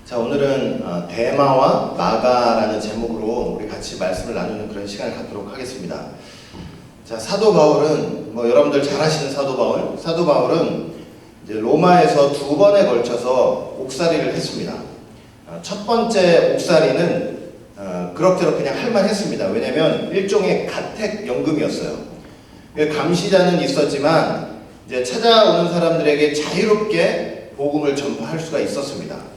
자, 오늘은 대마와 마가라는 제목으로 우리 같이 말씀을 나누는 그런 시간을 갖도록 하겠습니다. 자, 사도 바울은 여러분들 잘 아시는 사도 바울은 이제 로마에서 2번에 걸쳐서 옥살이를 했습니다. 첫 번째 옥살이는 그럭저럭 그냥 할만했습니다. 왜냐하면 일종의 가택연금이었어요. 감시자는 있었지만 이제 찾아오는 사람들에게 자유롭게 복음을 전파할 수가 있었습니다.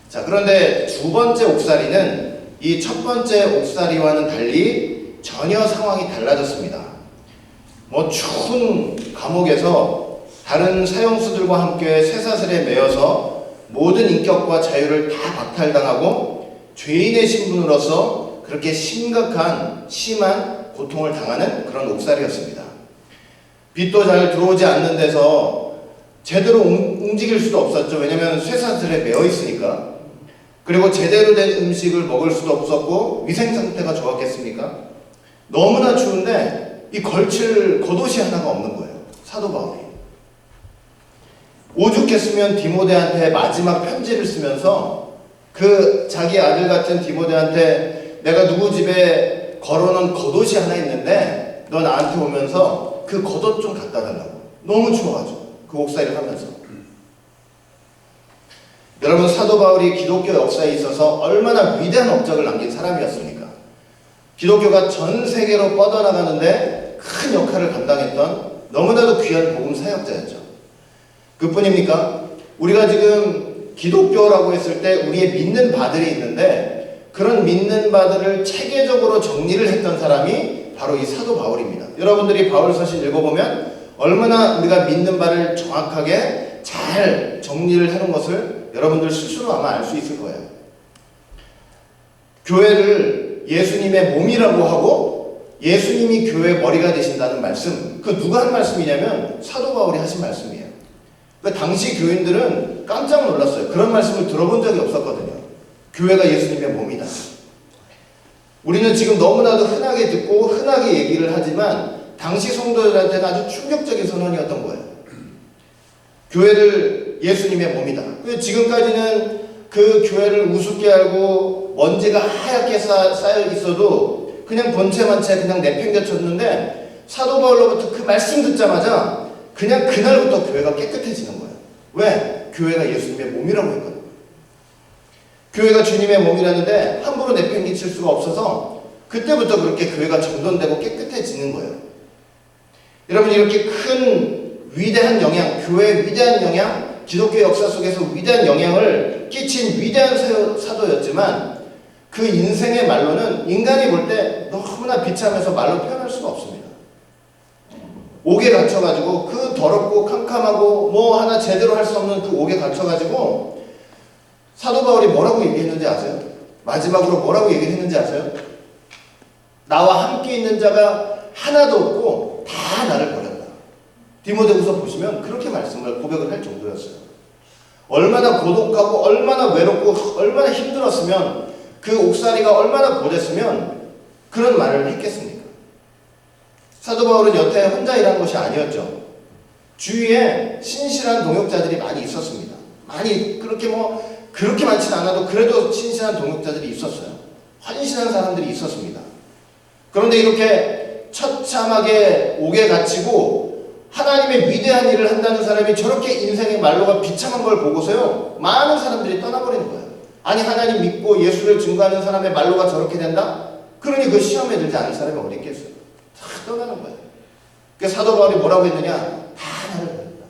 자, 그런데 두 번째 옥살이는 이 첫 번째 옥살이와는 달리 전혀 상황이 달라졌습니다. 추운 감옥에서 다른 사형수들과 함께 쇠사슬에 매여서 모든 인격과 자유를 다 박탈당하고 죄인의 신분으로서 그렇게 심한 고통을 당하는 그런 옥살이였습니다. 빛도 잘 들어오지 않는 데서 제대로 움직일 수도 없었죠. 왜냐하면 쇠사슬에 매여 있으니까. 그리고 제대로 된 음식을 먹을 수도 없었고 위생 상태가 좋았겠습니까? 너무나 추운데 이 걸칠 겉옷이 하나가 없는 거예요. 사도 바울이. 오죽했으면 디모데한테 마지막 편지를 쓰면서 그 자기 아들 같은 디모데한테 내가 누구 집에 걸어놓은 겉옷이 하나 있는데 너 나한테 오면서 그 겉옷 좀 갖다 달라고. 너무 추워가지고 그 옥살이를 하면서. 여러분, 사도 바울이 기독교 역사에 있어서 얼마나 위대한 업적을 남긴 사람이었습니까? 기독교가 전 세계로 뻗어나가는데 큰 역할을 감당했던 너무나도 귀한 복음 사역자였죠. 그뿐입니까? 우리가 지금 기독교라고 했을 때 우리의 믿는 바들이 있는데 그런 믿는 바들을 체계적으로 정리를 했던 사람이 바로 이 사도 바울입니다. 여러분들이 바울 서신 읽어보면 얼마나 우리가 믿는 바를 정확하게 잘 정리를 하는 것을 여러분들 스스로 아마 알 수 있을 거예요. 교회를 예수님의 몸이라고 하고 예수님이 교회의 머리가 되신다는 말씀, 그 누가 한 말씀이냐면 사도 바울이 하신 말씀이에요. 당시 교인들은 깜짝 놀랐어요. 그런 말씀을 들어본 적이 없었거든요. 교회가 예수님의 몸이다. 우리는 지금 너무나도 흔하게 듣고 흔하게 얘기를 하지만 당시 성도들한테는 아주 충격적인 선언이었던 거예요. 교회를 예수님의 몸이다. 지금까지는 그 교회를 우습게 알고 먼지가 하얗게 쌓여 있어도 그냥 본체만 채 그냥 내팽개쳤는데 사도 바울로부터 그 말씀 듣자마자 그냥 그날부터 교회가 깨끗해지는 거예요. 왜? 교회가 예수님의 몸이라고 했거든요. 교회가 주님의 몸이라는데 함부로 내팽개칠 수가 없어서 그때부터 그렇게 교회가 정돈되고 깨끗해지는 거예요. 여러분, 이렇게 큰 위대한 영향, 교회의 위대한 영향, 기독교 역사 속에서 위대한 영향을 끼친 위대한 사도였지만 그 인생의 말로는 인간이 볼 때 너무나 비참해서 말로 표현할 수가 없습니다. 옥에 갇혀가지고 그 더럽고 캄캄하고 하나 제대로 할 수 없는 그 옥에 갇혀가지고 사도 바울이 뭐라고 얘기했는지 아세요? 마지막으로 뭐라고 얘기했는지 아세요? 나와 함께 있는 자가 하나도 없고 다 나를 버렸다. 디모데후서 보시면 그렇게 말씀을 고백을 할 정도였어요. 얼마나 고독하고 얼마나 외롭고 얼마나 힘들었으면 그 옥살이가 얼마나 고됐으면 그런 말을 했겠습니까? 사도 바울은 여태 혼자 일한 것이 아니었죠. 주위에 신실한 동역자들이 많이 있었습니다. 많이 그렇게 많진 않아도 그래도 신실한 동역자들이 있었어요. 헌신한 사람들이 있었습니다. 그런데 이렇게 처참하게 옥에 갇히고 하나님의 위대한 일을 한다는 사람이 저렇게 인생의 말로가 비참한 걸 보고서요, 많은 사람들이 떠나버리는 거예요. 아니, 하나님 믿고 예수를 증거하는 사람의 말로가 저렇게 된다? 그러니 그 시험에 들지 않은 사람이 어디 있겠어요? 다 떠나는 거예요. 그래서 사도 바울이 뭐라고 했느냐? 다 나를 버린다.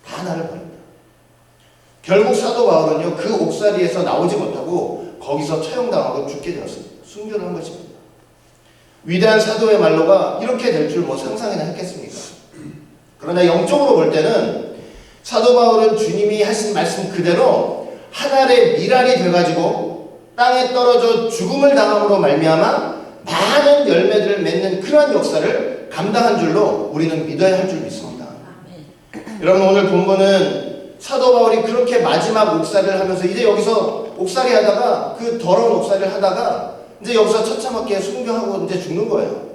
다 나를 버린다. 결국 사도 바울은요, 그 옥살이에서 나오지 못하고 거기서 처형당하고 죽게 되었습니다. 순교를 한 것입니다. 위대한 사도의 말로가 이렇게 될 줄 상상이나 했겠습니까? 그러나 영적으로 볼 때는 사도 바울은 주님이 하신 말씀 그대로 하늘의 미랄이 돼가지고 땅에 떨어져 죽음을 당함으로 말미암아 많은 열매들을 맺는 그러한 역사를 감당한 줄로 우리는 믿어야 할 줄 믿습니다. 여러분, 오늘 본문은 사도 바울이 그렇게 마지막 옥살이를 하면서 이제 여기서 옥살이 하다가 그 더러운 옥살이를 하다가 이제 여기서 처참하게 순교하고 이제 죽는 거예요.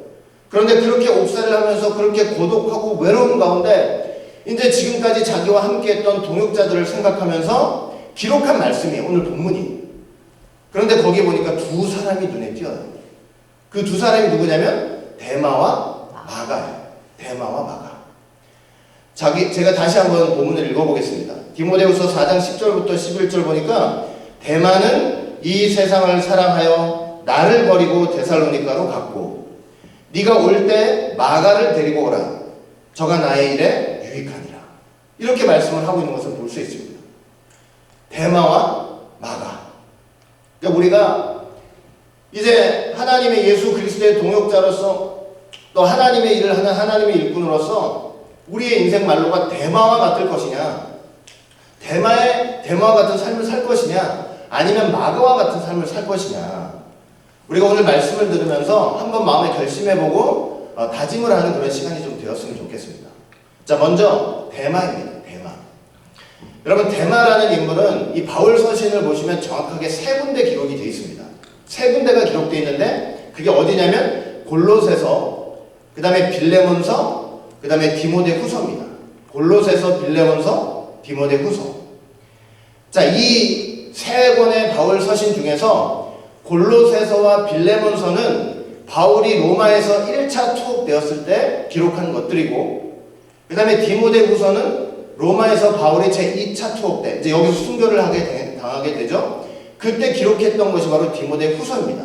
그런데 그렇게 옥살이를 하면서 그렇게 고독하고 외로운 가운데 이제 지금까지 자기와 함께 했던 동역자들을 생각하면서 기록한 말씀이에요. 오늘 본문이. 그런데 거기에 보니까 두 사람이 눈에 띄어요. 그 두 사람이 누구냐면 데마와 마가예요. 데마와 마가. 제가 다시 한번 본문을 읽어보겠습니다. 디모데후서 4장 10절부터 11절 보니까 데마는 이 세상을 사랑하여 나를 버리고 데살로니가로 갔고 네가 올 때 마가를 데리고 오라. 저가 나의 일에 유익하니라. 이렇게 말씀을 하고 있는 것을 볼 수 있습니다. 데마와 마가. 그러니까 우리가 이제 하나님의 예수 그리스도의 동역자로서 또 하나님의 일을 하는 하나님의 일꾼으로서 우리의 인생 말로가 데마와 같을 것이냐, 데마와 같은 삶을 살 것이냐, 아니면 마가와 같은 삶을 살 것이냐. 우리가 오늘 말씀을 들으면서 한번 마음에 결심해보고 다짐을 하는 그런 시간이 좀 되었으면 좋겠습니다. 자, 먼저 데마입니다. 데마. 여러분, 데마라는 인물은 이 바울 서신을 보시면 정확하게 세 군데 기록이 되어 있습니다. 세 군데가 기록되어 있는데 그게 어디냐면 골로새서, 그 다음에 빌레몬서, 그 다음에 디모데후서입니다. 골로새서, 빌레몬서, 디모데후서. 자, 이 세 권의 바울 서신 중에서 골로새서와 빌레몬서는 바울이 로마에서 1차 투옥되었을 때 기록한 것들이고, 그 다음에 디모데후서는 로마에서 바울이 제2차 투옥 때, 이제 여기서 순교를 당하게 되죠. 그때 기록했던 것이 바로 디모데후서입니다.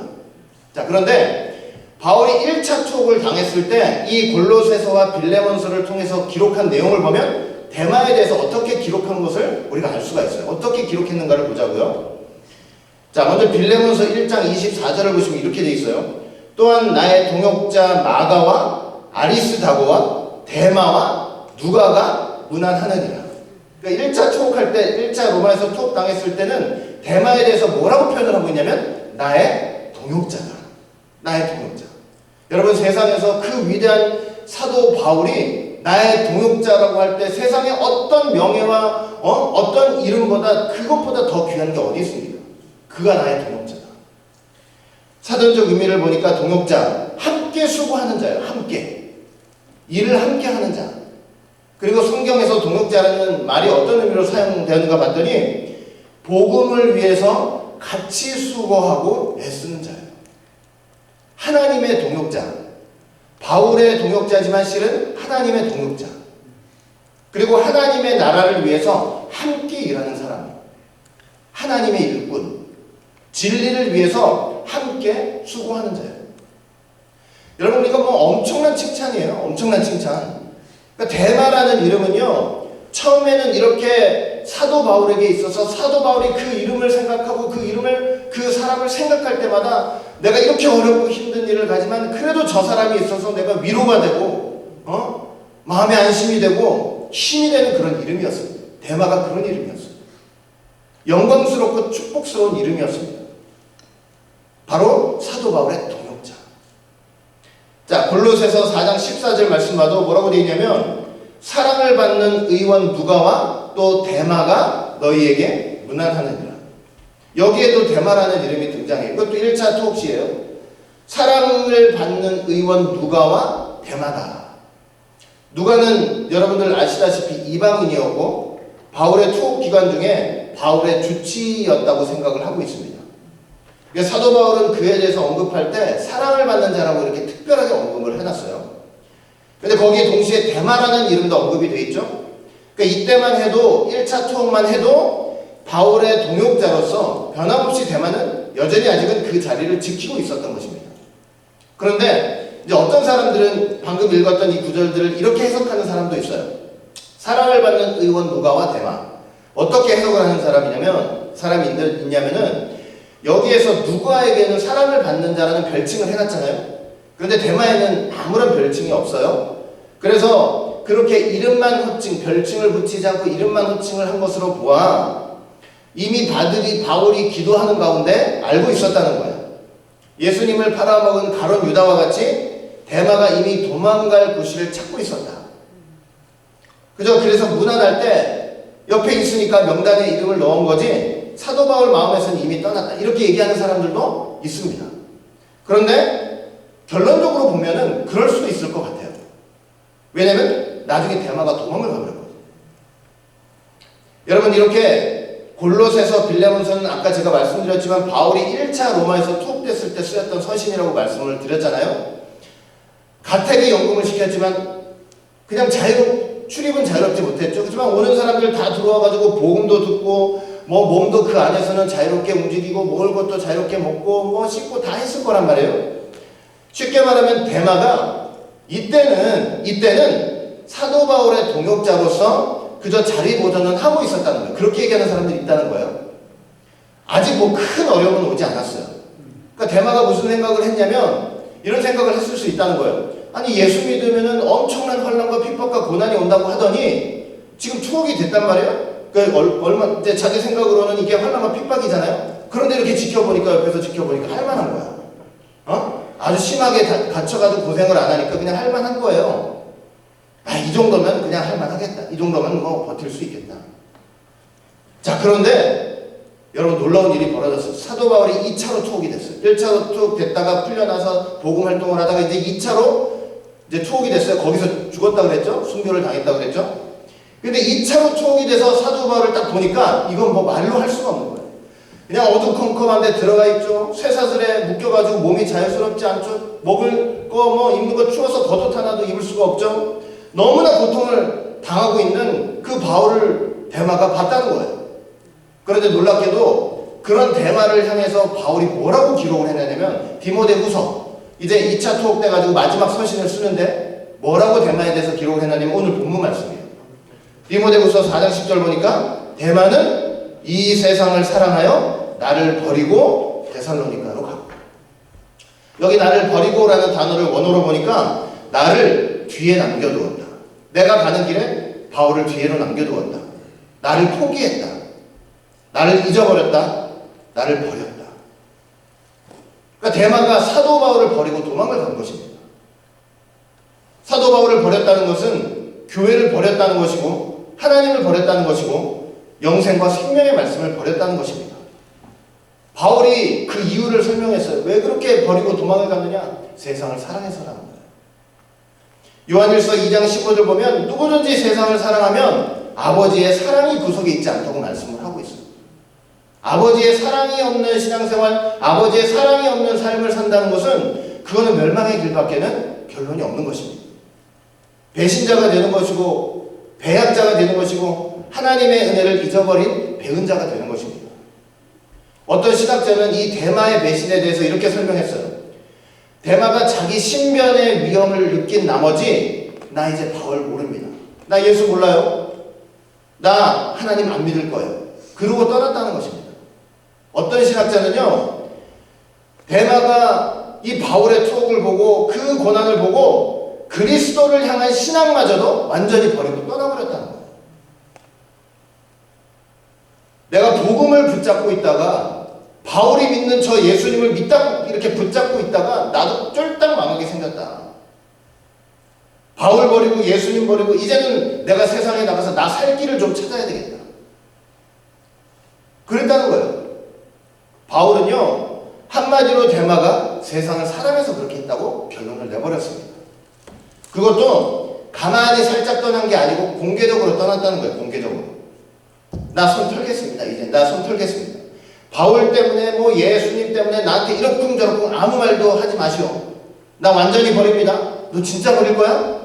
자, 그런데 바울이 1차 투옥을 당했을 때 이 골로새서와 빌레몬서를 통해서 기록한 내용을 보면 데마에 대해서 어떻게 기록한 것을 우리가 알 수가 있어요. 어떻게 기록했는가를 보자고요. 자, 먼저 빌레몬서 1장 24절을 보시면 이렇게 되어 있어요. 또한 나의 동역자 마가와 아리스다고와 데마와 누가가 문안하느니라. 그러니까 1차 투옥할 때, 1차 로마에서 투옥 당했을 때는 데마에 대해서 뭐라고 표현을 하고 있냐면 나의 동역자다. 나의 동역자. 여러분, 세상에서 그 위대한 사도 바울이 나의 동역자라고 할 때 세상에 어떤 명예와 어떤 이름보다 그것보다 더 귀한 게 어디 있습니까? 그가 나의 동역자다. 사전적 의미를 보니까 동역자, 함께 수고하는 자예요. 함께. 일을 함께 하는 자. 그리고 성경에서 동역자라는 말이 어떤 의미로 사용되는가 봤더니 복음을 위해서 같이 수고하고 애쓰는 자예요. 하나님의 동역자. 바울의 동역자지만 실은 하나님의 동역자. 그리고 하나님의 나라를 위해서 함께 일하는 사람. 하나님의 일꾼. 진리를 위해서 함께 수고하는 자예요. 여러분, 이거 뭐 엄청난 칭찬이에요. 엄청난 칭찬. 그러니까 데마라는 이름은요, 처음에는 이렇게 사도 바울에게 있어서 사도 바울이 그 이름을 생각하고 그 사람을 생각할 때마다 내가 이렇게 어렵고 힘든 일을 가지만 그래도 저 사람이 있어서 내가 위로가 되고 마음의 안심이 되고 힘이 되는 그런 이름이었습니다. 데마가 그런 이름이었습니다. 영광스럽고 축복스러운 이름이었습니다. 바로 사도 바울의 동역자. 자, 골로새서 4장 14절 말씀 봐도 뭐라고 되어 있냐면 사랑을 받는 의원 누가와 또 데마가 너희에게 문안하느니라. 여기에도 데마라는 이름이 등장해요. 이것도 1차 투옥시예요. 사랑을 받는 의원 누가와 데마다. 누가는 여러분들 아시다시피 이방인이었고 바울의 투옥 기간 중에 바울의 주치였다고 생각을 하고 있습니다. 그러니까 사도 바울은 그에 대해서 언급할 때 사랑을 받는 자라고 이렇게 특별하게 언급을 해놨어요. 근데 거기에 동시에 데마라는 이름도 언급이 되어 있죠. 그러니까 이때만 해도 1차 투옥만 해도 바울의 동역자로서 변함없이 데마는 여전히 아직은 그 자리를 지키고 있었던 것입니다. 그런데 이제 어떤 사람들은 방금 읽었던 이 구절들을 이렇게 해석하는 사람도 있어요. 사랑을 받는 의원 누가와 데마. 어떻게 해석을 하는 사람이 있냐면은 여기에서 누가에게는 사랑을 받는 자라는 별칭을 해놨잖아요. 그런데 데마에는 아무런 별칭이 없어요. 그래서 그렇게 이름만 호칭, 별칭을 붙이지 않고 이름만 호칭을 한 것으로 보아 이미 바울이 기도하는 가운데 알고 있었다는 거예요. 예수님을 팔아먹은 가룟 유다와 같이 데마가 이미 도망갈 구실을 찾고 있었다. 그래서 문안할 때 옆에 있으니까 명단에 이름을 넣은 거지 사도 바울 마음에서는 이미 떠났다. 이렇게 얘기하는 사람들도 있습니다. 그런데 결론적으로 보면은 그럴 수도 있을 것 같아요. 왜냐면 나중에 데마가 도망을 가버렸거든요. 여러분, 이렇게 골로새서, 빌레몬서는 아까 제가 말씀드렸지만 바울이 1차 로마에서 투옥됐을 때 쓰였던 서신이라고 말씀을 드렸잖아요. 가택에 연금을 시켰지만 그냥 출입은 자유롭지 못했죠. 그렇지만 오는 사람들 다 들어와가지고 복음도 듣고 뭐 몸도 그 안에서는 자유롭게 움직이고 먹을 것도 자유롭게 먹고 뭐 씻고 다 했을 거란 말이에요. 쉽게 말하면 데마가 이때는 사도 바울의 동역자로서 그저 자리 보존은 하고 있었다는 거예요. 그렇게 얘기하는 사람들이 있다는 거예요. 아직 뭐 큰 어려움은 오지 않았어요. 그러니까 데마가 무슨 생각을 했냐면 이런 생각을 했을 수 있다는 거예요. 아니 예수 믿으면은 엄청난 환난과 핍박과 고난이 온다고 하더니 지금 투옥이 됐단 말이에요. 그러니까 이제 자기 생각으로는 이게 환난과 핍박이잖아요. 그런데 이렇게 지켜보니까 옆에서 지켜보니까 할만한 거야. 아주 심하게 갇혀가지고 고생을 안 하니까 그냥 할만한 거예요. 이 정도면 그냥 할만하겠다. 이 정도면 뭐 버틸 수 있겠다. 자, 그런데 여러분 놀라운 일이 벌어졌어요. 사도 바울이 2차로 투옥이 됐어요. 1차로 투옥됐다가 풀려나서 복음 활동을 하다가 이제 2차로 이제 투옥이 됐어요. 거기서 죽었다 그랬죠? 순교를 당했다 그랬죠? 근데 2차로 투옥이 돼서 사도 바울을 딱 보니까 이건 뭐 말로 할 수가 없는 거예요. 그냥 어두컴컴한 데 들어가 있죠. 쇠사슬에 묶여가지고 몸이 자유스럽지 않죠. 먹을 거 뭐 입는 거 추워서 겉옷 하나도 입을 수가 없죠. 너무나 고통을 당하고 있는 그 바울을 데마가 봤다는 거예요. 그런데 놀랍게도 그런 데마를 향해서 바울이 뭐라고 기록을 해내냐면 디모데후서 이제 2차 투옥돼가지고 마지막 서신을 쓰는데 뭐라고 데마에 대해서 기록을 해내냐면 오늘 본문 말씀이에요. 디모데후서 4장 10절 보니까 데마는 이 세상을 사랑하여 나를 버리고 데살로니가로 갔고, 여기 나를 버리고라는 단어를 원어로 보니까 나를 뒤에 남겨두었다. 내가 가는 길에 바울을 뒤로 남겨두었다. 나를 포기했다. 나를 잊어버렸다. 나를 버렸다. 그러니까 데마가 사도 바울을 버리고 도망을 간 것입니다. 사도 바울을 버렸다는 것은 교회를 버렸다는 것이고 하나님을 버렸다는 것이고 영생과 생명의 말씀을 버렸다는 것입니다. 바울이 그 이유를 설명했어요. 왜 그렇게 버리고 도망을 갔느냐? 세상을 사랑해서라는 거예요. 요한일서 2장 15절 보면 누구든지 세상을 사랑하면 아버지의 사랑이 그 속에 있지 않다고 말씀을 하고 있어요. 아버지의 사랑이 없는 신앙생활, 아버지의 사랑이 없는 삶을 산다는 것은 그거는 멸망의 길밖에는 결론이 없는 것입니다. 배신자가 되는 것이고 배약자가 되는 것이고 하나님의 은혜를 잊어버린 배은자가 되는 것입니다. 어떤 신학자는 이 데마의 배신에 대해서 이렇게 설명했어요. 데마가 자기 신변의 위험을 느낀 나머지 나 이제 바울 모릅니다. 나 예수 몰라요. 나 하나님 안 믿을 거예요. 그러고 떠났다는 것입니다. 어떤 신학자는요, 데마가 이 바울의 투옥을 보고 그 고난을 보고 그리스도를 향한 신앙마저도 완전히 버리고 떠나버렸다는 거예요. 내가 복음을 붙잡고 있다가 바울이 믿는 저 예수님을 믿다 이렇게 붙잡고 있다가 나도 쫄딱 망하게 생겼다. 바울 버리고 예수님 버리고 이제는 내가 세상에 나가서 나 살 길을 좀 찾아야 되겠다. 그랬다는 거예요. 바울은요, 한마디로 데마가 세상을 사랑해서 그렇게 했다고 결론을 내버렸습니다. 그것도 가만히 살짝 떠난 게 아니고 공개적으로 떠났다는 거예요. 공개적으로. 나 손 털겠습니다. 이제 나 손 털겠습니다. 바울 때문에 뭐 예수님 때문에 나한테 이러쿵저러쿵 아무 말도 하지 마시오. 나 완전히 버립니다. 너 진짜 버릴 거야?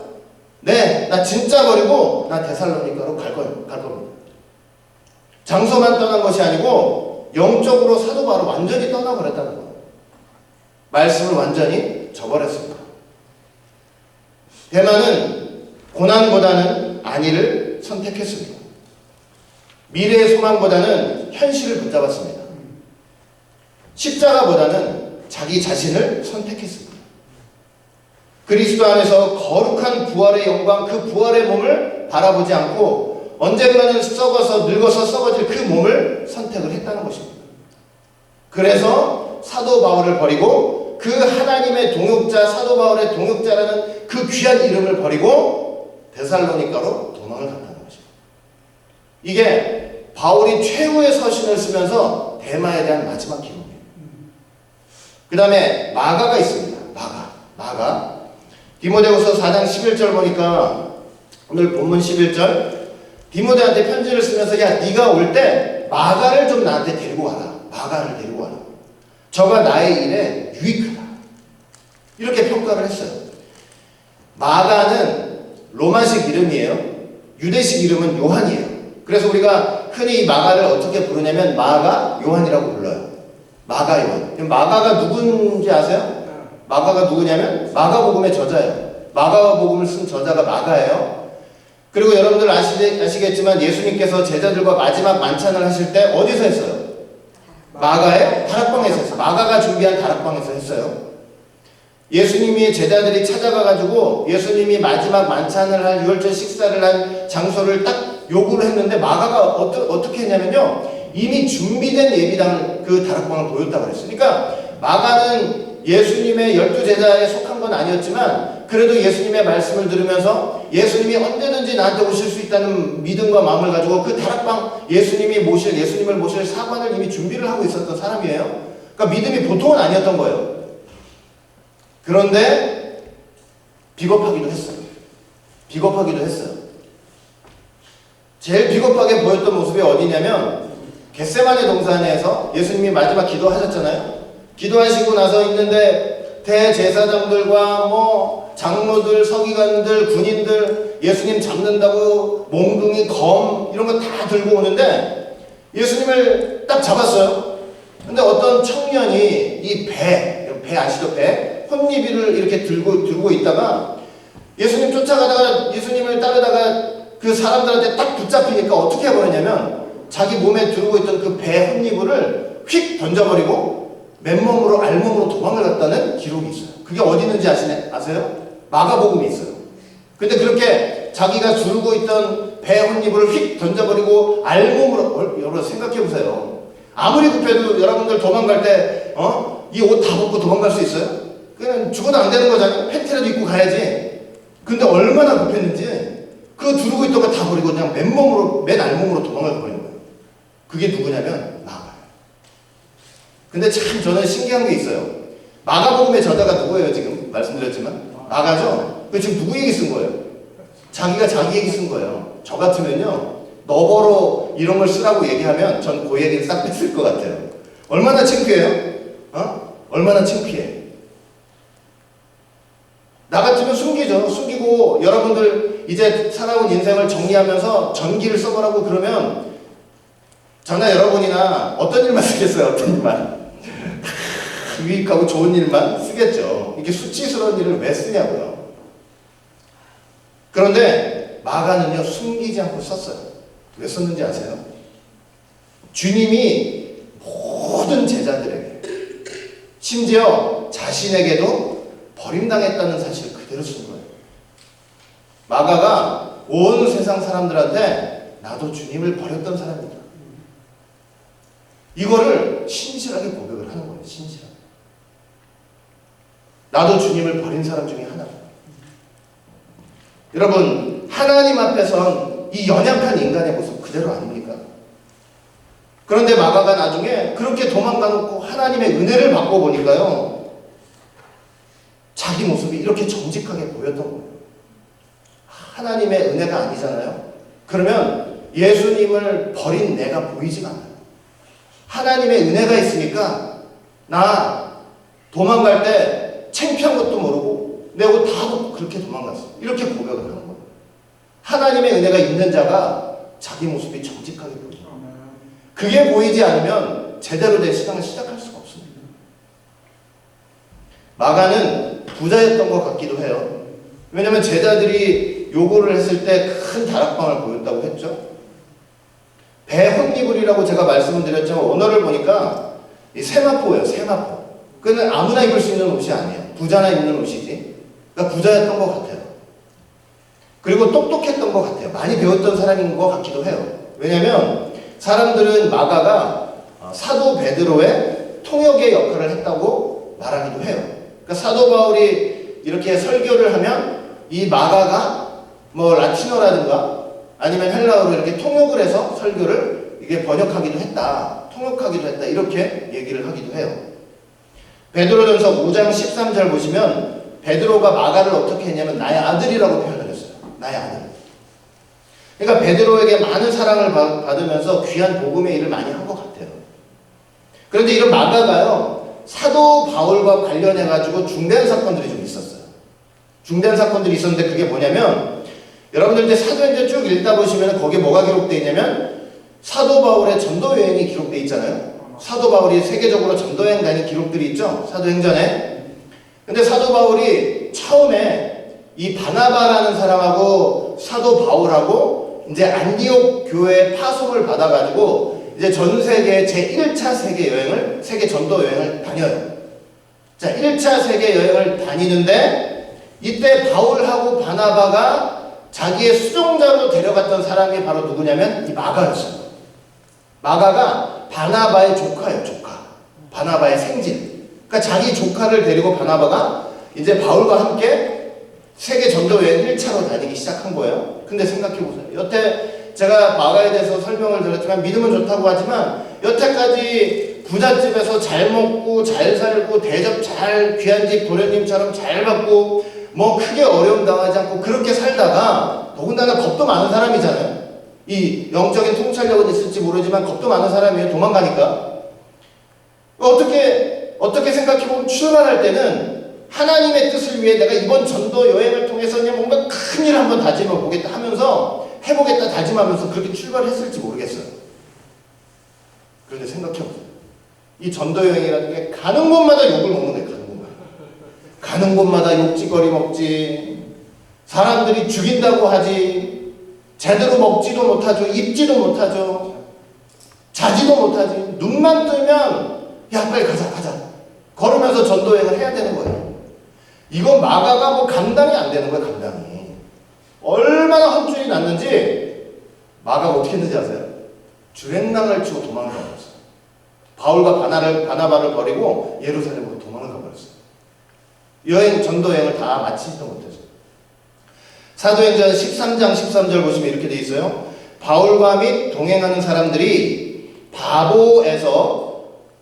네, 나 진짜 버리고 나 데살로니가로 갈 겁니다. 장소만 떠난 것이 아니고 영적으로 사도 바울을 완전히 떠나버렸다는 거예요. 말씀을 완전히 저버렸습니다. 데마는 고난보다는 안위를 선택했습니다. 미래의 소망보다는 현실을 붙잡았습니다. 십자가보다는 자기 자신을 선택했습니다. 그리스도 안에서 거룩한 부활의 영광, 그 부활의 몸을 바라보지 않고 언젠가는 썩어서 늙어서 썩어질 그 몸을 선택을 했다는 것입니다. 그래서 사도 바울을 버리고 그 하나님의 동역자, 사도 바울의 동역자라는 그 귀한 이름을 버리고 데살로니가로 도망을 갔다는 것입니다. 이게 바울이 최후의 서신을 쓰면서 데마에 대한 마지막 기록이에요. 그 다음에 마가가 있습니다. 마가. 디모데후서 4장 11절 보니까 오늘 본문 11절 디모데한테 편지를 쓰면서 야 네가 올 때 마가를 좀 나한테 데리고 와라. 마가를 데리고 와라. 저가 나의 일에 유익하다. 이렇게 평가를 했어요. 마가는 로마식 이름이에요. 유대식 이름은 요한이에요. 그래서 우리가 흔히 이 마가를 어떻게 부르냐면 마가 요한이라고 불러요. 마가 요한. 마가가 누군지 아세요? 마가가 누구냐면 마가복음의 저자예요. 마가복음을 쓴 저자가 마가예요. 그리고 여러분들 아시겠지만 예수님께서 제자들과 마지막 만찬을 하실 때 어디서 했어요? 마가의 다락방에서 했어요. 마가가 준비한 다락방에서 했어요. 예수님이 제자들이 찾아가가지고 예수님이 마지막 만찬을 할 유월절 식사를 한 장소를 딱 요구를 했는데 마가가 어떻게 했냐면요. 이미 준비된 예비당을 그 다락방을 보였다고 그랬어요. 그러니까 마가는 예수님의 12제자에 속한 건 아니었지만 그래도 예수님의 말씀을 들으면서 예수님이 언제든지 나한테 오실 수 있다는 믿음과 마음을 가지고 그 다락방 예수님을 모실 사관을 이미 준비를 하고 있었던 사람이에요. 그러니까 믿음이 보통은 아니었던 거예요. 그런데 비겁하기도 했어요. 비겁하기도 했어요. 제일 비겁하게 보였던 모습이 어디냐면 겟세마네 동산에서 예수님이 마지막 기도하셨잖아요. 기도하시고 나서 있는데 대제사장들과 장로들, 서기관들, 군인들 예수님 잡는다고 몽둥이, 검 이런 거 다 들고 오는데 예수님을 딱 잡았어요. 근데 어떤 청년이 이 배 아시죠? 배? 혼니비를 이렇게 들고 있다가 예수님 쫓아가다가 예수님을 따르다가 그 사람들한테 딱 붙잡히니까 어떻게 해버렸냐면 자기 몸에 들고 있던 그 배 혼니비를 휙 던져버리고 맨몸으로 알몸으로 도망을 갔다는 기록이 있어요. 그게 어디 있는지 아세요? 마가복음에 있어요. 근데 그렇게 자기가 들고 있던 배 혼니비를 휙 던져버리고 알몸으로 여러분 생각해보세요. 아무리 급해도 여러분들 도망갈 때 이 옷 다 벗고 도망갈 수 있어요? 그냥 죽어도 안 되는 거잖아요. 팬티라도 입고 가야지. 근데 얼마나 급했는지 그거 두르고 있던 거 다 버리고 그냥 맨 알몸으로 도망을 버리는 거예요. 그게 누구냐면 마가예요. 근데 참 저는 신기한 게 있어요. 마가복음의 저자가 누구예요? 지금 말씀드렸지만 마가죠? 그 지금 누구 얘기 쓴 거예요? 자기가 자기 얘기 쓴 거예요. 저 같으면요 너버로 이런 걸 쓰라고 얘기하면 전 그 얘기를 싹 뺐을 것 같아요. 얼마나 창피해요? 얼마나 창피해. 나 같으면 숨기고 여러분들 이제 살아온 인생을 정리하면서 전기를 써보라고 그러면 저나 여러분이나 어떤 일만 쓰겠어요? 어떤 일만 유익하고 좋은 일만 쓰겠죠. 이렇게 수치스러운 일을 왜 쓰냐고요. 그런데 마가는요 숨기지 않고 썼어요. 왜 썼는지 아세요? 주님이 모든 제자들에게 심지어 자신에게도 버림당했다는 사실을 그대로 쓴 거예요. 마가가 온 세상 사람들한테 나도 주님을 버렸던 사람이다. 이거를 신실하게 고백을 하는 거예요. 신실하게. 나도 주님을 버린 사람 중에 하나다. 여러분 하나님 앞에선 이 연약한 인간의 모습 그대로 아닙니까? 그런데 마가가 나중에 그렇게 도망가 놓고 하나님의 은혜를 받고 보니까요 자기 모습이 이렇게 정직하게 보였던 거예요. 하나님의 은혜가 아니잖아요. 그러면 예수님을 버린 내가 보이지가 않아요. 하나님의 은혜가 있으니까 나 도망갈 때 창피한 것도 모르고 내 옷 다 벗고 그렇게 도망갔어. 이렇게 고백을 하는 거예요. 하나님의 은혜가 있는 자가 자기 모습이 정직하게 보여요. 그게 보이지 않으면 제대로 된 신앙을 시작할 수가 없습니다. 마가는 부자였던 것 같기도 해요. 왜냐하면 제자들이 요구를 했을 때 큰 다락방을 보였다고 했죠. 배혼이불이라고 제가 말씀을 드렸지만 언어를 보니까 이 세마포예요. 세마포. 그는 아무나 입을 수 있는 옷이 아니에요. 부자나 입는 옷이지. 그러니까 부자였던 것 같아요. 그리고 똑똑했던 것 같아요. 많이 배웠던 사람인 것 같기도 해요. 왜냐하면 사람들은 마가가 사도 베드로의 통역의 역할을 했다고 말하기도 해요. 그러니까 사도 바울이 이렇게 설교를 하면 이 마가가 라틴어라든가 아니면 헬라어로 이렇게 통역을 해서 설교를 이게 번역하기도 했다. 통역하기도 했다. 이렇게 얘기를 하기도 해요. 베드로전서 5장 13절 보시면 베드로가 마가를 어떻게 했냐면 나의 아들이라고 표현을 했어요. 나의 아들. 그러니까 베드로에게 많은 사랑을 받으면서 귀한 복음의 일을 많이 한 것 같아요. 그런데 이런 마가가요, 사도 바울과 관련해가지고 중대한 사건들이 좀 있었어요. 중대한 사건들이 있었는데 그게 뭐냐면, 여러분들 이제 사도행전 쭉 읽다 보시면 거기에 뭐가 기록되어 있냐면, 사도 바울의 전도 여행이 기록되어 있잖아요. 사도 바울이 세계적으로 전도 여행 다닌 기록들이 있죠. 사도행전에. 근데 사도 바울이 처음에 이 바나바라는 사람하고 사도 바울하고 이제 안디옥 교회에 파송을 받아가지고 이제 전 세계 제1차 세계 전도 여행을 다녀요. 자, 1차 세계 여행을 다니는데 이때 바울하고 바나바가 자기의 수종자로 데려갔던 사람이 바로 누구냐면 이 마가였어요. 마가가 바나바의 조카예요, 조카. 바나바의 생질. 그러니까 자기 조카를 데리고 바나바가 이제 바울과 함께 세계 전도 여행 1차로 다니기 시작한 거예요. 근데 생각해보세요. 여태 제가 마가에 대해서 설명을 드렸지만 믿음은 좋다고 하지만 여태까지 부잣집에서 잘 먹고 잘 살고 대접 잘 귀한 집 도련님처럼 잘 받고 뭐 크게 어려움 당하지 않고 그렇게 살다가 더군다나 겁도 많은 사람이잖아요. 이 영적인 통찰력은 있을지 모르지만 겁도 많은 사람이에요. 도망가니까. 어떻게 생각해보면 출발할 때는 하나님의 뜻을 위해 내가 이번 전도 여행을 통해서 그냥 뭔가 큰 일 한번 다짐해 보겠다 하면서 해보겠다 다짐하면서 그렇게 출발했을지 모르겠어요. 그런데 생각해보세요. 이 전도 여행이라는 게 가는 곳마다 욕을 먹는 거예요. 가는 곳마다. 가는 곳마다 욕지거리 먹지. 사람들이 죽인다고 하지. 제대로 먹지도 못하죠. 입지도 못하죠. 자지도 못하지. 눈만 뜨면 야 빨리 가자. 걸으면서 전도 여행을 해야 되는 거예요. 이건 마가가 뭐 감당이 안 되는 거예요. 감당이. 얼마나 헛줄이 났는지 마가가 어떻게 했는지 아세요? 주행랑을 치고 도망을 가버렸어요. 바울과 바나바를 버리고 예루살렘으로 도망을 가버렸어요. 전도 여행을 다 마치지도 못했어요. 사도행전 13장 13절 보시면 이렇게 돼 있어요. 바울과 및 동행하는 사람들이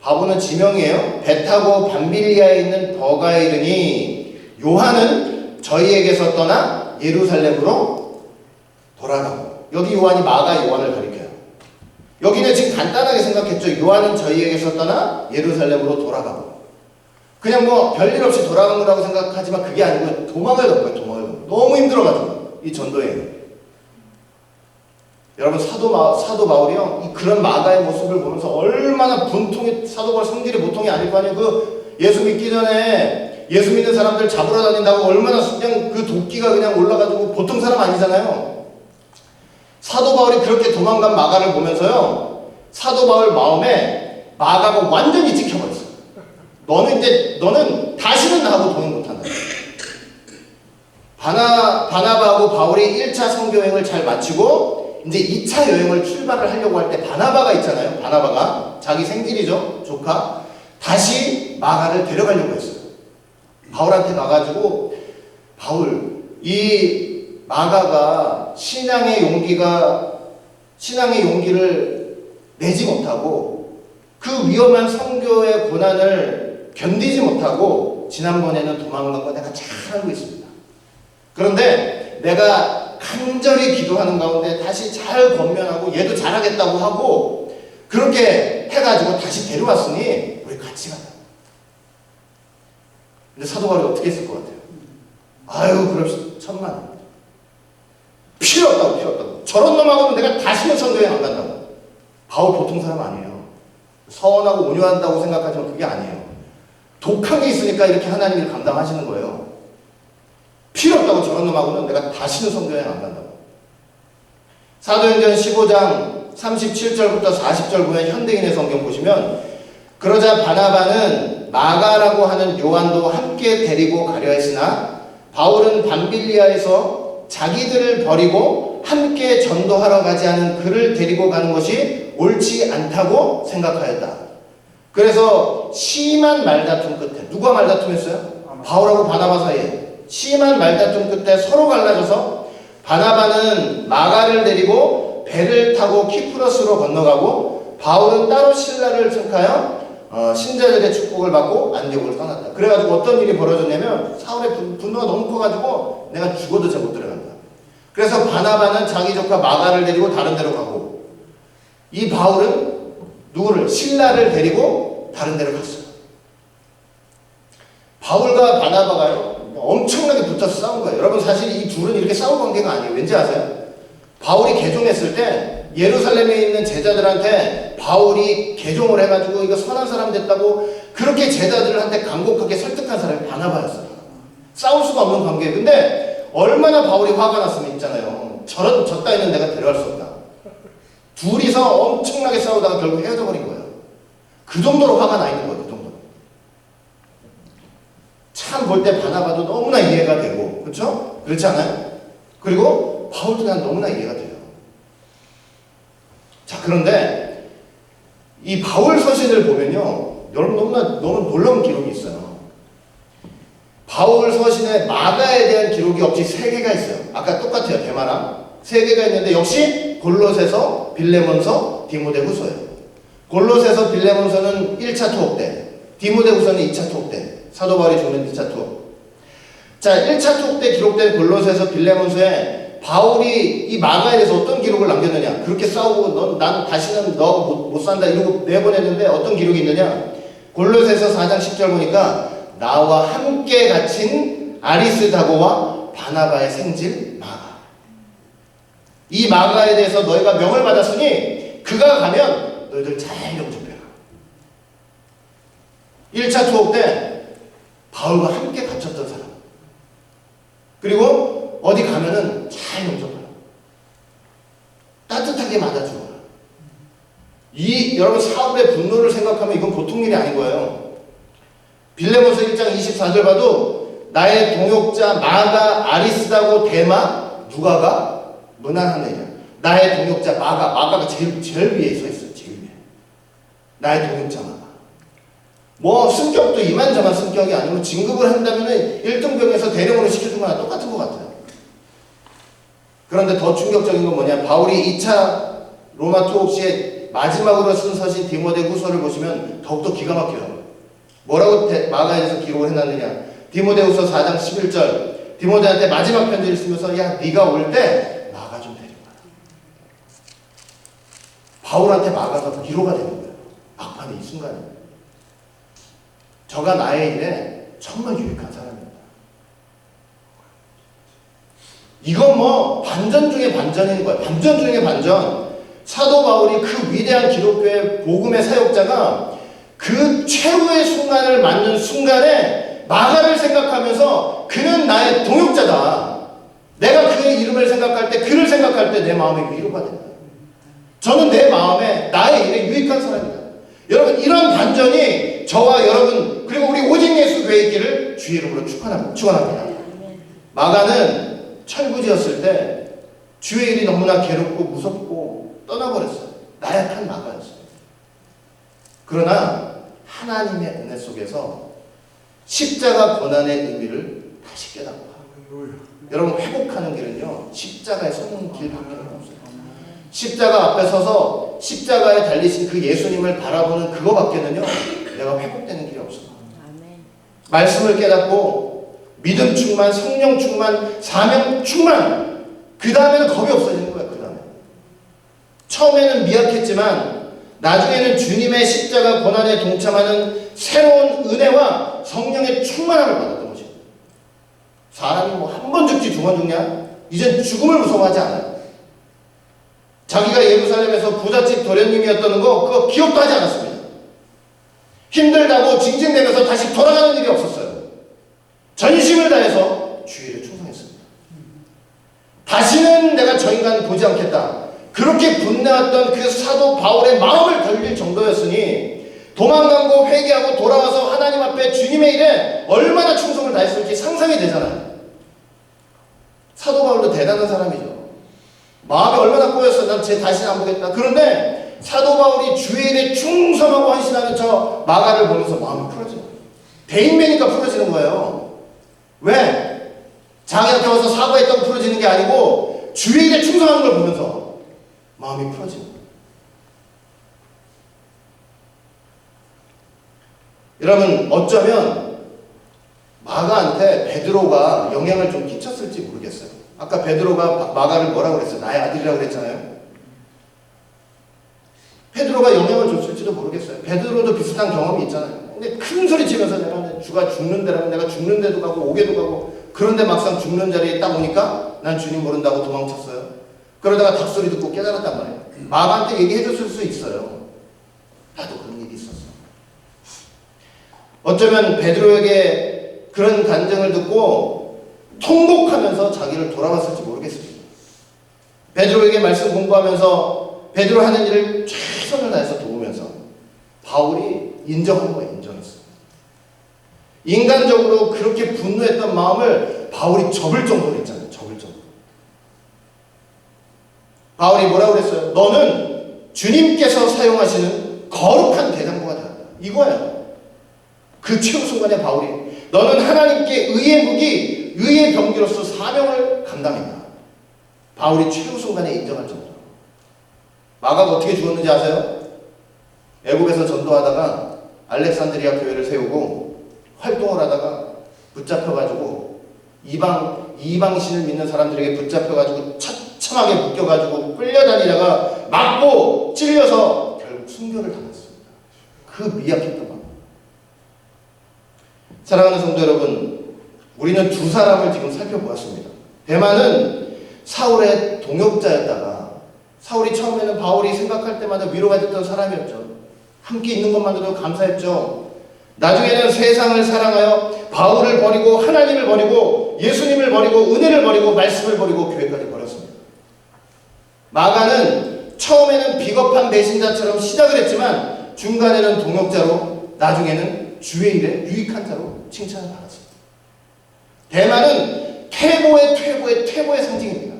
바보는 지명이에요. 배 타고 밤빌리아에 있는 버가에 이르니 요한은 저희에게서 떠나 예루살렘으로 돌아가고. 여기 요한이 마가 요한을 가리켜요. 여기는 지금 간단하게 생각했죠. 요한은 저희에게서 떠나 예루살렘으로 돌아가고. 그냥 뭐 별일 없이 돌아간 거라고 생각하지만 그게 아니고 도망을 간 거예요. 도망을. 너무 힘들어가지고 이 전도여행. 여러분 사도 바울이요 그런 마가의 모습을 보면서 얼마나 사도 바울 성질이 보통이 아닐 거 아니에요. 그 예수 믿기 전에 예수 믿는 사람들 잡으러 다닌다고 얼마나 그냥 그 도끼가 그냥 올라가지고 보통 사람 아니잖아요. 사도 바울이 그렇게 도망간 마가를 보면서요 사도 바울 마음에 마가가 완전히 찍혀버렸어요. 너는 다시는 나하고 동행 못한다. 바나바하고 바울이 1차 선교여행을 잘 마치고 이제 2차 여행을 출발을 하려고 할 때 바나바가 있잖아요. 바나바가 자기 생질이죠. 조카. 다시 마가를 데려가려고 했어요. 바울한테 가가지고 바울 이 마가가 신앙의 용기를 내지 못하고 그 위험한 선교의 고난을 견디지 못하고 지난번에는 도망간 거 내가 잘 알고 있습니다. 그런데 내가 간절히 기도하는 가운데 다시 잘 권면하고 얘도 잘하겠다고 하고 그렇게 해가지고 다시 데려왔으니 우리 같이 가자. 근데 사도 바울이 어떻게 했을 것 같아요? 아유 그럼 천만 필요 없다고. 저런 놈하고는 내가 다시는 선교여행 안 간다고. 바울 보통 사람 아니에요. 서운하고 온유한다고 생각하지만 그게 아니에요. 독한 게 있으니까 이렇게 하나님이 감당하시는 거예요. 필요 없다고. 저런 놈하고는 내가 다시는 선교여행 안 간다고. 사도행전 15장 37절부터 40절 보면 현대인의 성경 보시면 그러자 바나바는 마가라고 하는 요한도 함께 데리고 가려 했으나 바울은 밤빌리아에서 자기들을 버리고 함께 전도하러 가지 않은 그를 데리고 가는 것이 옳지 않다고 생각하였다. 그래서 심한 말다툼 끝에 누가 말다툼했어요? 바울하고 바나바 사이에 심한 말다툼 끝에 서로 갈라져서 바나바는 마가를 데리고 배를 타고 키프로스로 건너가고 바울은 따로 신라를 택하여 신자들의 축복을 받고 안디옥을 떠났다. 그래가지고 어떤 일이 벌어졌냐면 사울의 분노가 너무 커가지고 내가 죽어도 잘 못 들어간다. 그래서 바나바는 자기 조카 마가를 데리고 다른 데로 가고, 이 바울은 누구를? 실라를 데리고 다른 데로 갔어요. 바울과 바나바가요, 엄청나게 붙어서 싸운 거예요. 여러분, 사실 이 둘은 이렇게 싸울 관계가 아니에요. 왠지 아세요? 바울이 개종했을 때 예루살렘에 있는 제자들한테 바울이 개종을 해가지고 이거 선한 사람 됐다고 그렇게 제자들한테 간곡하게 설득한 사람이 바나바였어요. 싸울 수가 없는 관계예요. 근데 얼마나 바울이 화가 났으면 있잖아요. 저런 저 따위는 내가 데려갈 수 없다. 둘이서 엄청나게 싸우다가 결국 헤어져 버린 거예요. 그 정도로 화가 나 있는 거예요. 그 정도로. 참 볼 때 바나바도 너무나 이해가 되고, 그렇죠? 그렇지 않아요? 그리고 바울도 난 너무나 이해가 돼요. 자, 그런데 이 바울 서신을 보면요, 여러분 너무 놀라운 기록이 있어요. 바울 서신에 마가에 대한 기록이 없이 3개가 있어요. 아까 똑같아요. 대마랑 3개가 있는데 역시 골로새서, 빌레몬서, 디모데후서예요. 골로새서, 빌레몬서는 1차 투옥 때, 디모데후서는 2차 투옥 때, 사도 바울이 죽는 2차 투옥. 자, 1차 투옥 때 기록된 골로새서, 빌레몬서에 바울이 이 마가에 대해서 어떤 기록을 남겼느냐? 그렇게 싸우고 난 다시는 너하고 못 산다 이러고 내보냈는데 어떤 기록이 있느냐? 골로새서 4장 10절 보니까 나와 함께 갇힌 아리스다고와 바나바의 생질 마가. 이 마가에 대해서 너희가 명을 받았으니 그가 가면 너희들 잘 영접해라. 1차 투옥 때 바울과 함께 갇혔던 사람. 그리고 어디 가면은 잘 영접하라. 따뜻하게 맞아주어라. 여러분 사울의 분노를 생각하면 이건 보통 일이 아닌 거예요. 빌레몬서 1장 24절 봐도 나의 동역자 마가, 아리스다고, 데마, 누가가 무난하느냐. 나의 동역자 마가가 제일 위에 서 있어요. 제일 위에. 나의 동역자 마가. 뭐 승격도 이만저만 승격이 아니고 진급을 한다면 1등병에서 대령으로 시켜준 거랑 똑같은 것 같아요. 그런데 더 충격적인 건 뭐냐, 바울이 2차 로마 투옥 시에 마지막으로 쓴 서신 디모데후서를 보시면 더욱더 기가 막혀요. 뭐라고 마가에 대해서 기록을 해놨느냐. 디모데후서 4장 11절 디모데한테 마지막 편지를 쓰면서 야 네가 올 때 마가 좀 데리고 와라. 바울한테 마가가 위로가 되는 거예요. 막판에 이 순간에. 저가 나의 일에 정말 유익한 사람입니다. 이건 뭐 반전 중에 반전인 거예요. 반전 중에 반전. 사도 바울이 그 위대한 기독교의 복음의 사역자가 그 최후의 순간을 맞는 순간에 마가를 생각하면서 그는 나의 동역자다. 내가 그의 이름을 생각할 때, 그를 생각할 때 내 마음에 위로가 된다. 저는 내 마음에 나의 일에 유익한 사람이다. 여러분 이런 반전이 저와 여러분 그리고 우리 오직 예수 교회 있기를 주의 이름으로 축원합니다. 마가는 철부지였을 때 주의 일이 너무나 괴롭고 무섭고 떠나버렸어요. 나약한 마가였어요. 그러나 하나님의 은혜 속에서 십자가 고난의 의미를 다시 깨닫고 여러분 회복하는 길은요 십자가에 서는 길밖에 없어요. 십자가 앞에 서서 십자가에 달리신 그 예수님을 바라보는 그거밖에는요 내가 회복되는 길이 없어요. 말씀을 깨닫고 믿음 충만, 성령 충만, 사명 충만, 그 다음에는 겁이 없어지는 거예요. 그 다음에 처음에는 미약했지만 나중에는 주님의 십자가 고난에 동참하는 새로운 은혜와 성령의 충만함을 받았던 것이죠. 사람이 뭐 한 번 죽지 두 번 죽냐? 이젠 죽음을 무서워하지 않아요. 자기가 예루살렘에서 부잣집 도련님이었다는 거 그거 기억도 하지 않았습니다. 힘들다고 징징대면서 다시 돌아가는 일이 없었어요. 전심을 다해서 주의를 충성했습니다. 다시는 내가 저 인간 보지 않겠다. 그렇게 분내왔던 그 사도 바울의 마음을 걸릴 정도였으니 도망간 회개하고 돌아와서 하나님 앞에 주님의 일에 얼마나 충성을 다했을지 상상이 되잖아요. 사도 바울도 대단한 사람이죠. 마음이 얼마나 꼬였어. 난 쟤 다시는 안 보겠다. 그런데 사도 바울이 주의 일에 충성하고 헌신하는 저 마가를 보면서 마음이 풀어지는 거예요. 대인배니까 풀어지는 거예요. 왜? 자기한테 와서 사과했다고 풀어지는 게 아니고 주의 일에 충성하는 걸 보면서 마음이 풀어지는 거예요. 여러분 어쩌면 마가한테 베드로가 영향을 좀 끼쳤을지 모르겠어요. 아까 베드로가 마가를 뭐라고 그랬어요? 나의 아들이라고 그랬잖아요. 베드로가 영향을 줬을지도 모르겠어요. 베드로도 비슷한 경험이 있잖아요. 근데 큰 소리 치면서 내가 주가 죽는 데라면 내가 죽는 데도 가고 오게도 가고, 그런데 막상 죽는 자리에 딱 오니까 난 주님 모른다고 도망쳤어요. 그러다가 닭소리 듣고 깨달았단 말이에요. 마가한테 얘기해 줬을 수 있어요. 나도 그런 일이 있었어. 어쩌면 베드로에게 그런 간증을 듣고 통곡하면서 자기를 돌아봤을지 모르겠습니다. 베드로에게 말씀 공부하면서 베드로 하는 일을 최선을 다해서 도우면서 바울이 인정한 거예요. 인정했어요. 인간적으로 그렇게 분노했던 마음을 바울이 접을 정도로 했잖아요. 접을 정도로. 바울이 뭐라고 그랬어요? 너는 주님께서 사용하시는 거룩한 대장부가 되었다. 이거예요. 그 최후 순간에 바울이 너는 하나님께 의의 무기, 의의 병기로서 사명을 감당했다. 바울이 최후 순간에 인정할 정도로. 마가가 어떻게 죽었는지 아세요? 애굽에서 전도하다가 알렉산드리아 교회를 세우고 활동을 하다가 붙잡혀가지고 이방신을 믿는 사람들에게 붙잡혀가지고 처참하게 묶여가지고 끌려다니다가 맞고 찔려서 결국 순교를 당했습니다. 그 미약했던 마음. 사랑하는 성도 여러분, 우리는 두 사람을 지금 살펴보았습니다. 대만은 사울의 동역자였다가 사울이 처음에는 바울이 생각할 때마다 위로가 됐던 사람이었죠. 함께 있는 것만으로도 감사했죠. 나중에는 세상을 사랑하여 바울을 버리고 하나님을 버리고 예수님을 버리고 은혜를 버리고 말씀을 버리고 교회까지 버렸습니다. 마가는 처음에는 비겁한 배신자처럼 시작을 했지만 중간에는 동역자로, 나중에는 주의 일에 유익한 자로 칭찬을 받았습니다. 대만은 퇴보의 상징입니다.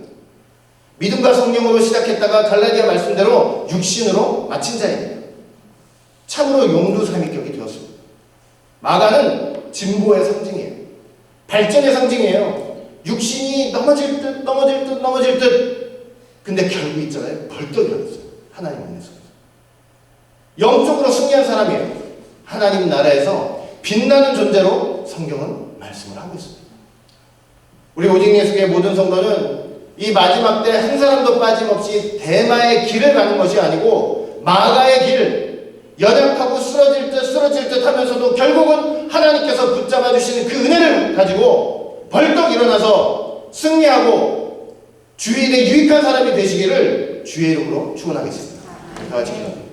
믿음과 성령으로 시작했다가 갈라디아 말씀대로 육신으로 마친 자입니다. 참으로 용두삼위격이 되었습니다. 마가는 진보의 상징이에요. 발전의 상징이에요. 육신이 넘어질 듯 근데 결국 있잖아요. 벌떡 일어났어요. 하나님 안에서. 영적으로 승리한 사람이에요. 하나님 나라에서 빛나는 존재로 성경은 말씀을 하고 있습니다. 우리 오직 예수의 모든 성도는 이 마지막 때 한 사람도 빠짐없이 대마의 길을 가는 것이 아니고 마가의 길, 연약하고 쓰러질 듯 하면서도 결국은 하나님께서 붙잡아 주시는 그 은혜를 가지고 벌떡 일어나서 승리하고 주의 일에 유익한 사람이 되시기를 주의 이름으로 축원하겠습니다. 다 같이 기도합니다.